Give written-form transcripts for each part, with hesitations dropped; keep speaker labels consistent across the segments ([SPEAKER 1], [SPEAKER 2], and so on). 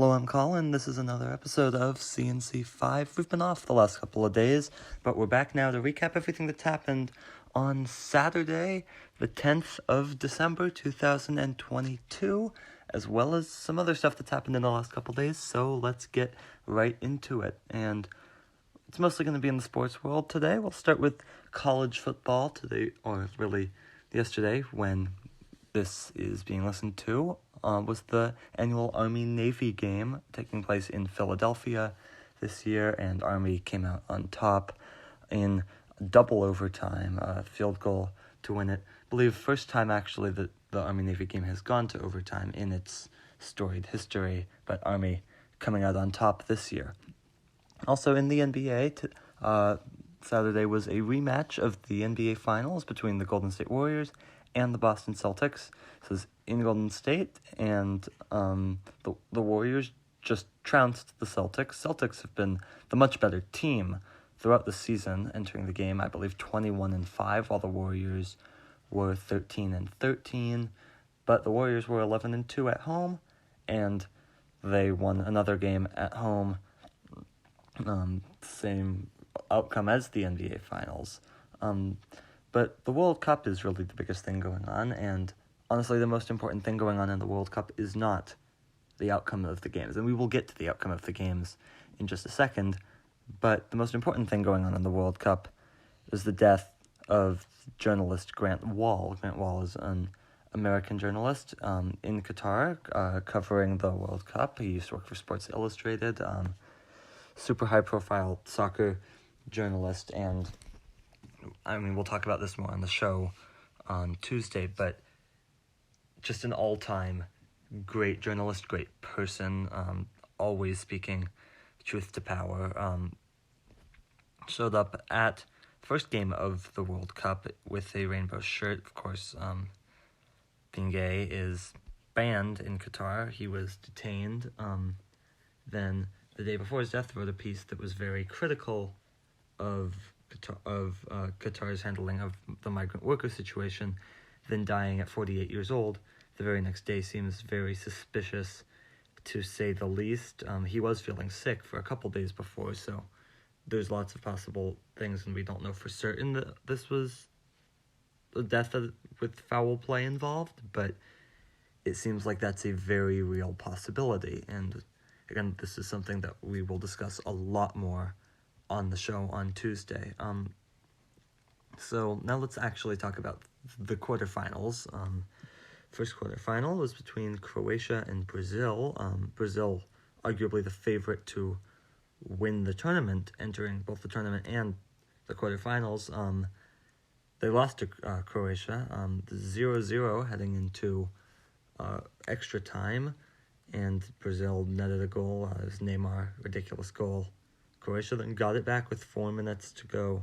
[SPEAKER 1] Hello, I'm Colin. This is another episode of C&C 5. We've been off the last couple of days, but we're back now to recap everything that's happened on Saturday, the 10th of December, 2022, as well as some other stuff that's happened in the last couple of days, so let's get right into it. And it's mostly going to be in the sports world today. We'll start with college football today, or really yesterday, when this is being listened to, was the annual Army-Navy game taking place in Philadelphia this year, and Army came out on top in double overtime, a field goal to win it. I believe first time actually that the Army-Navy game has gone to overtime in its storied history, but Army coming out on top this year. Also in the NBA, Saturday was a rematch of the NBA Finals between the Golden State Warriors and the Boston Celtics. This is in Golden State, and the Warriors just trounced the Celtics. Celtics have been the much better team throughout the season, entering the game, I believe, 21-5, while the Warriors were 13-13. But the Warriors were 11-2 at home, and they won another game at home. Same outcome as the NBA Finals. But the World Cup is really the biggest thing going on, and honestly, the most important thing going on in the World Cup is not the outcome of the games. And we will get to the outcome of the games in just a second, but the most important thing going on in the World Cup is the death of journalist Grant Wahl. Grant Wahl is an American journalist in Qatar covering the World Cup. He used to work for Sports Illustrated, super high-profile soccer journalist, and I mean, we'll talk about this more on the show on Tuesday, but just an all-time great journalist, great person, always speaking truth to power. Showed up at the first game of the World Cup with a rainbow shirt. Of course, being gay is banned in Qatar. He was detained. Then the day before his death, wrote a piece that was very critical of Qatar's handling of the migrant worker situation, then dying at 48 years old. The very next day seems very suspicious, to say the least. He was feeling sick for a couple days before, so there's lots of possible things, and we don't know for certain that this was a death with foul play involved, but it seems like that's a very real possibility. And again, this is something that we will discuss a lot more on the show on Tuesday. So now let's actually talk about the quarterfinals. First quarterfinal was between Croatia and Brazil. Brazil, arguably the favorite to win the tournament, entering both the tournament and the quarterfinals. They lost to Croatia, 0-0 heading into extra time, and Brazil netted a goal, it was Neymar, ridiculous goal. Croatia then got it back with 4 minutes to go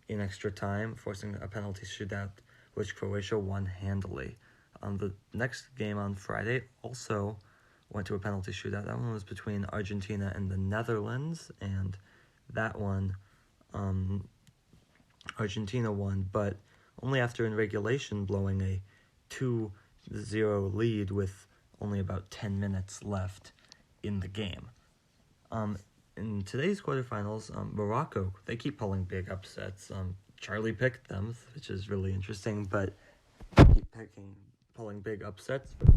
[SPEAKER 1] in extra time, forcing a penalty shootout, which Croatia won handily. The next game on Friday also went to a penalty shootout. That one was between Argentina and the Netherlands, and that one, Argentina won, but only after in regulation blowing a 2-0 lead with only about 10 minutes left in the game. In today's quarterfinals, Morocco, they keep pulling big upsets. Charlie picked them, which is really interesting, but keep pulling big upsets. But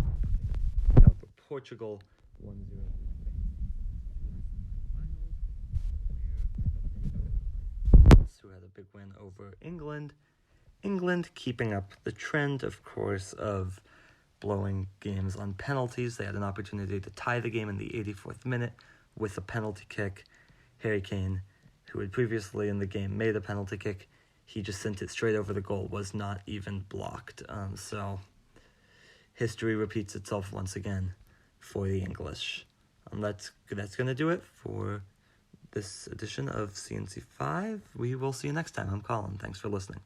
[SPEAKER 1] Portugal 1-0. Who had a big win over England. England keeping up the trend, of course, of blowing games on penalties. They had an opportunity to tie the game in the 84th minute with a penalty kick. Harry Kane, who had previously in the game made a penalty kick, he just sent it straight over the goal, was not even blocked. So history repeats itself once again for the English. That's going to do it for this edition of C&C 5. We will see you next time. I'm Colin. Thanks for listening.